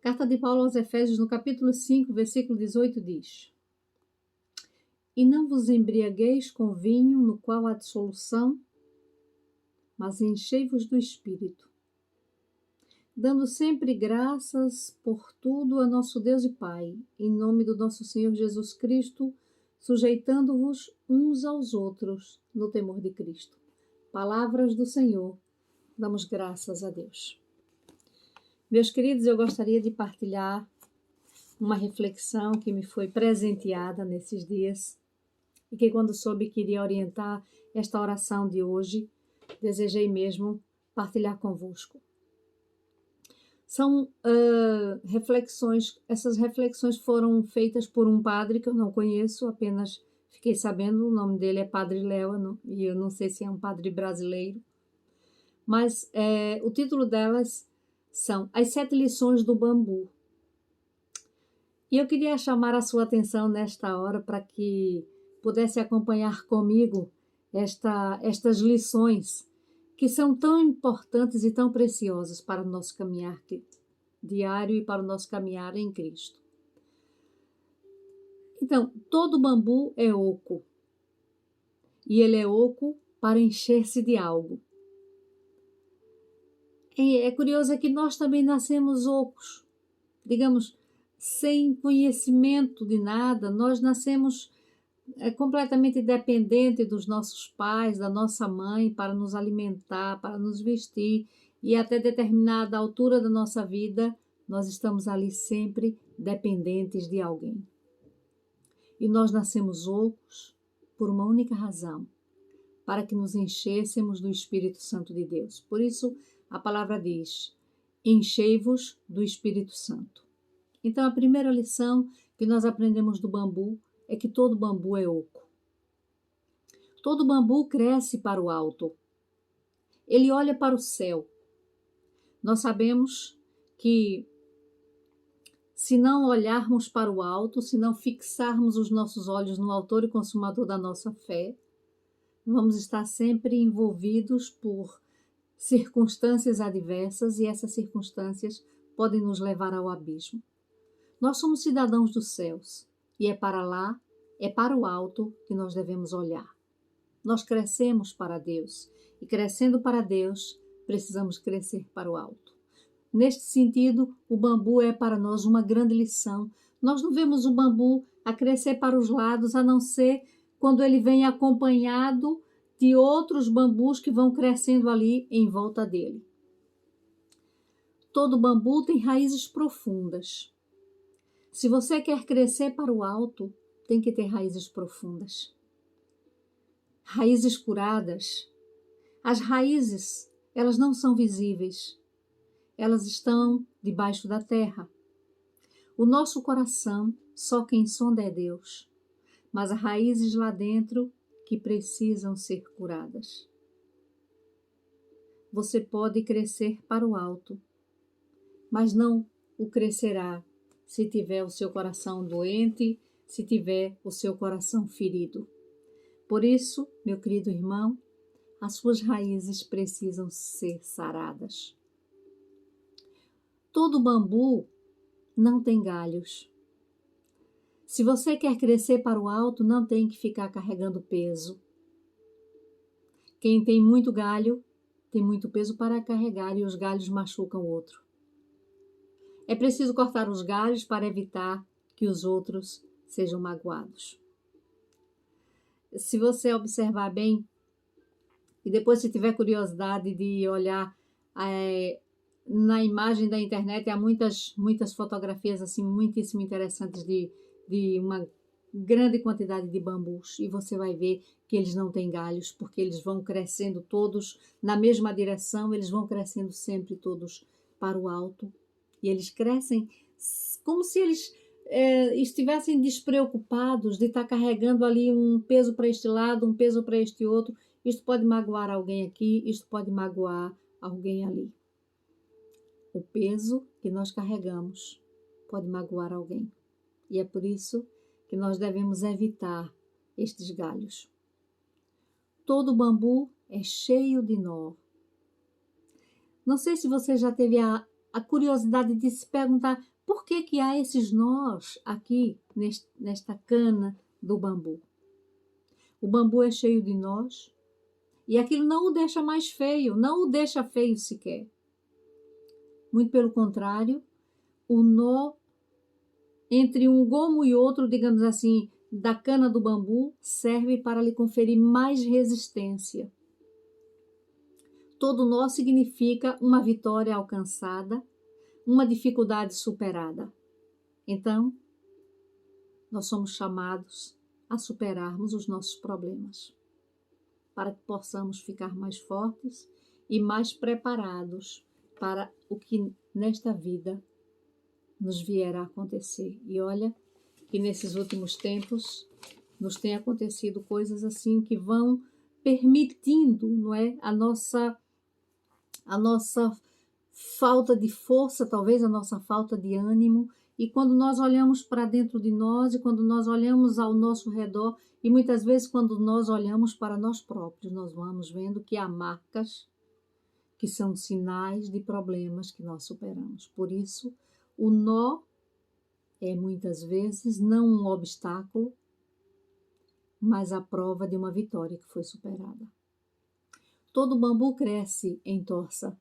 Carta de Paulo aos Efésios, no capítulo 5, versículo 18, diz: E não vos embriagueis com vinho, no qual há dissolução, mas enchei-vos do Espírito, dando sempre graças por tudo a nosso Deus e Pai, em nome do nosso Senhor Jesus Cristo, sujeitando-vos uns aos outros no temor de Cristo. Palavras do Senhor, damos graças a Deus. Meus queridos, eu gostaria de partilhar uma reflexão que me foi presenteada nesses dias e que, quando soube que iria orientar esta oração de hoje, desejei mesmo partilhar convosco. São reflexões, essas reflexões foram feitas por um padre que eu não conheço, apenas fiquei sabendo, o nome dele é Padre Léo, e eu não sei se é um padre brasileiro, mas o título delas são As 7 Lições do Bambu. E eu queria chamar a sua atenção nesta hora para que pudesse acompanhar comigo estas lições que são tão importantes e tão preciosas para o nosso caminhar diário e para o nosso caminhar em Cristo. Então, todo bambu é oco, e ele é oco para encher-se de algo. É curioso que nós também nascemos ocos, digamos, sem conhecimento de nada, nós nascemos completamente dependente dos nossos pais, da nossa mãe, para nos alimentar, para nos vestir, e até determinada altura da nossa vida, nós estamos ali sempre dependentes de alguém. E nós nascemos ocos por uma única razão, para que nos enchêssemos do Espírito Santo de Deus. Por isso, a palavra diz, enchei-vos do Espírito Santo. Então, a primeira lição que nós aprendemos do bambu é que todo bambu é oco. Todo bambu cresce para o alto. Ele olha para o céu. Nós sabemos que, se não olharmos para o alto, se não fixarmos os nossos olhos no autor e consumador da nossa fé, vamos estar sempre envolvidos por circunstâncias adversas, e essas circunstâncias podem nos levar ao abismo. Nós somos cidadãos dos céus, e é para lá, é para o alto que nós devemos olhar. Nós crescemos para Deus, e crescendo para Deus, precisamos crescer para o alto. Neste sentido, o bambu é para nós uma grande lição. Nós não vemos o bambu a crescer para os lados, a não ser quando ele vem acompanhado de outros bambus que vão crescendo ali em volta dele. Todo bambu tem raízes profundas. Se você quer crescer para o alto, tem que ter raízes profundas. Raízes curadas. As raízes, elas não são visíveis. Elas estão debaixo da terra. O nosso coração, só quem sonda é Deus. Mas há raízes lá dentro que precisam ser curadas. Você pode crescer para o alto, mas não o crescerá se tiver o seu coração doente, se tiver o seu coração ferido. Por isso, meu querido irmão, as suas raízes precisam ser saradas. Todo bambu não tem galhos. Se você quer crescer para o alto, não tem que ficar carregando peso. Quem tem muito galho, tem muito peso para carregar e os galhos machucam o outro. É preciso cortar os galhos para evitar que os outros sejam magoados. Se você observar bem, e depois se tiver curiosidade de olhar na imagem da internet, há muitas fotografias assim muitíssimo interessantes de uma grande quantidade de bambus, e você vai ver que eles não têm galhos, porque eles vão crescendo todos na mesma direção, eles vão crescendo sempre todos para o alto, e eles crescem como se eles estivessem despreocupados de estar carregando ali um peso para este lado, um peso para este outro. Isto pode magoar alguém aqui, isto pode magoar alguém ali. O peso que nós carregamos pode magoar alguém. E é por isso que nós devemos evitar estes galhos. Todo bambu é cheio de nó. Não sei se você já teve a curiosidade de se perguntar Por que que há esses nós aqui nesta cana do bambu? O bambu é cheio de nós e aquilo não o deixa mais feio, não o deixa feio sequer. Muito pelo contrário, o nó entre um gomo e outro, digamos assim, da cana do bambu, serve para lhe conferir mais resistência. Todo nó significa uma vitória alcançada, uma dificuldade superada. Então, nós somos chamados a superarmos os nossos problemas, para que possamos ficar mais fortes e mais preparados para o que nesta vida nos vier a acontecer. E olha que nesses últimos tempos nos tem acontecido coisas assim que vão permitindo, não é, a nossa falta de força, talvez a nossa falta de ânimo. E quando nós olhamos para dentro de nós e quando nós olhamos ao nosso redor e muitas vezes quando nós olhamos para nós próprios, nós vamos vendo que há marcas que são sinais de problemas que nós superamos. Por isso, o nó é muitas vezes não um obstáculo, mas a prova de uma vitória que foi superada. Todo bambu cresce em torça.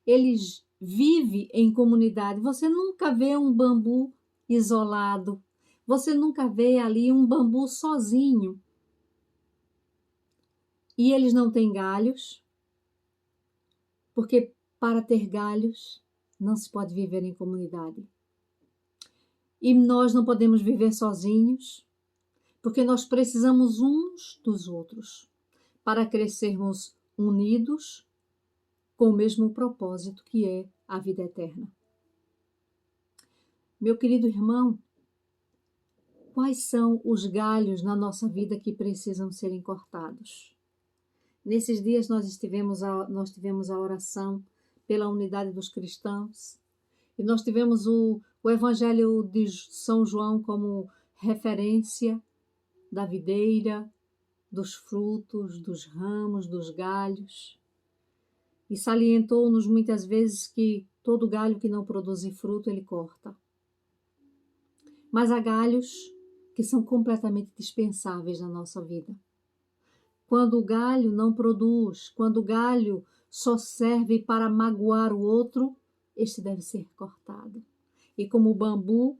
Ele vive em comunidade. Você nunca vê um bambu isolado. Você nunca vê ali um bambu sozinho. E eles não têm galhos, porque para ter galhos não se pode viver em comunidade. E nós não podemos viver sozinhos, porque nós precisamos uns dos outros para crescermos unidos com o mesmo propósito que é a vida eterna. Meu querido irmão, quais são os galhos na nossa vida que precisam serem cortados? Nesses dias nós tivemos a oração pela unidade dos cristãos e nós tivemos o Evangelho de São João como referência da videira, dos frutos, dos ramos, dos galhos. E salientou-nos muitas vezes que todo galho que não produz fruto, ele corta. Mas há galhos que são completamente dispensáveis na nossa vida. Quando o galho não produz, quando o galho só serve para magoar o outro, este deve ser cortado. E como o bambu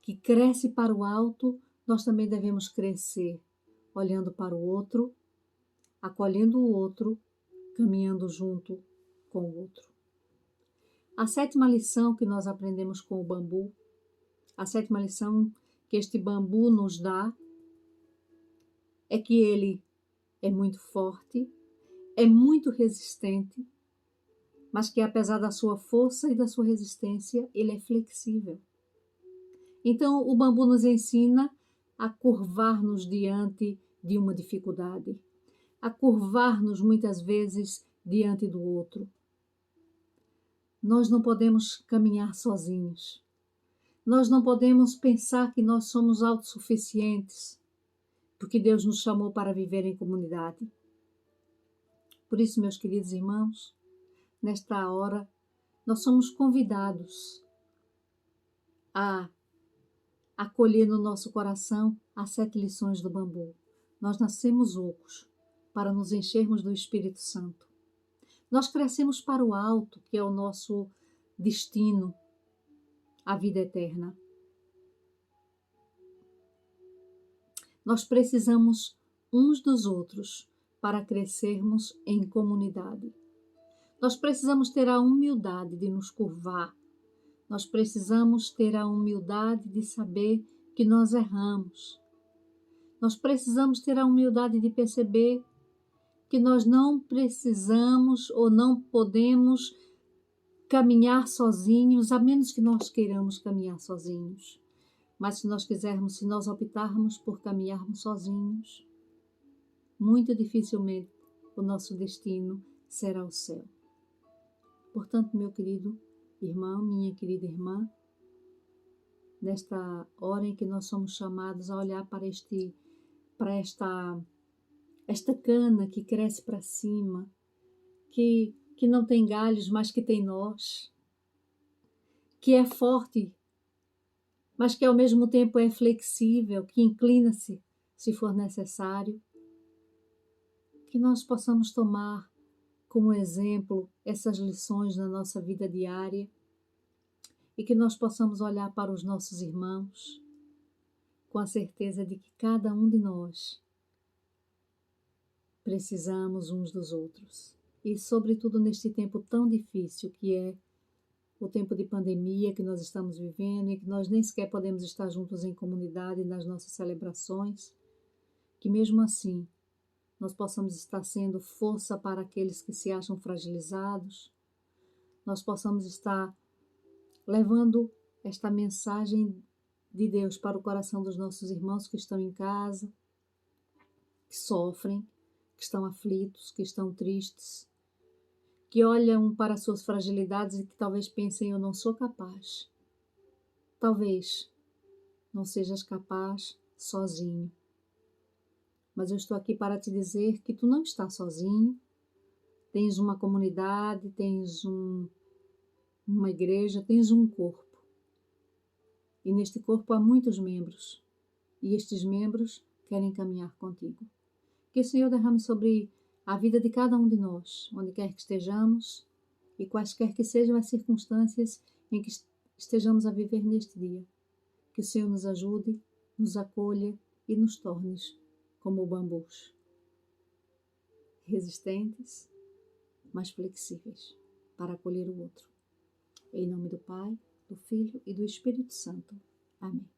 que cresce para o alto, nós também devemos crescer, olhando para o outro, acolhendo o outro, caminhando junto com o outro. A sétima lição que nós aprendemos com o bambu, a sétima lição que este bambu nos dá, é que ele é muito forte, é muito resistente, mas que apesar da sua força e da sua resistência, ele é flexível. Então, o bambu nos ensina a curvar-nos diante de uma dificuldade, a curvar-nos muitas vezes diante do outro. Nós não podemos caminhar sozinhos. Nós não podemos pensar que nós somos autossuficientes, porque Deus nos chamou para viver em comunidade. Por isso, meus queridos irmãos, nesta hora, nós somos convidados a acolher no nosso coração as 7 lições do bambu. Nós nascemos ocos para nos enchermos do Espírito Santo. Nós crescemos para o alto, que é o nosso destino, a vida eterna. Nós precisamos uns dos outros para crescermos em comunidade. Nós precisamos ter a humildade de nos curvar. Nós precisamos ter a humildade de saber que nós erramos. Nós precisamos ter a humildade de perceber que nós não precisamos ou não podemos caminhar sozinhos, a menos que nós queiramos caminhar sozinhos. Mas se nós quisermos, se nós optarmos por caminharmos sozinhos, muito dificilmente o nosso destino será o céu. Portanto, meu querido irmão, minha querida irmã, nesta hora em que nós somos chamados a olhar para esta cana que cresce para cima, que não tem galhos, mas que tem nós, que é forte, mas que ao mesmo tempo é flexível, que inclina-se se for necessário. Que nós possamos tomar como exemplo essas lições na nossa vida diária e que nós possamos olhar para os nossos irmãos com a certeza de que cada um de nós precisamos uns dos outros. E, sobretudo, neste tempo tão difícil que é o tempo de pandemia que nós estamos vivendo e que nós nem sequer podemos estar juntos em comunidade nas nossas celebrações, que mesmo assim nós possamos estar sendo força para aqueles que se acham fragilizados, nós possamos estar levando esta mensagem de Deus para o coração dos nossos irmãos que estão em casa, que sofrem, que estão aflitos, que estão tristes, que olham para as suas fragilidades e que talvez pensem: eu não sou capaz. Talvez não sejas capaz sozinho. Mas eu estou aqui para te dizer que tu não estás sozinho. Tens uma comunidade, tens uma igreja, tens um corpo. E neste corpo há muitos membros. E estes membros querem caminhar contigo. Que o Senhor derrame sobre a vida de cada um de nós, onde quer que estejamos e quaisquer que sejam as circunstâncias em que estejamos a viver neste dia. Que o Senhor nos ajude, nos acolha e nos torne como bambus, resistentes, mas flexíveis, para acolher o outro. Em nome do Pai, do Filho e do Espírito Santo. Amém.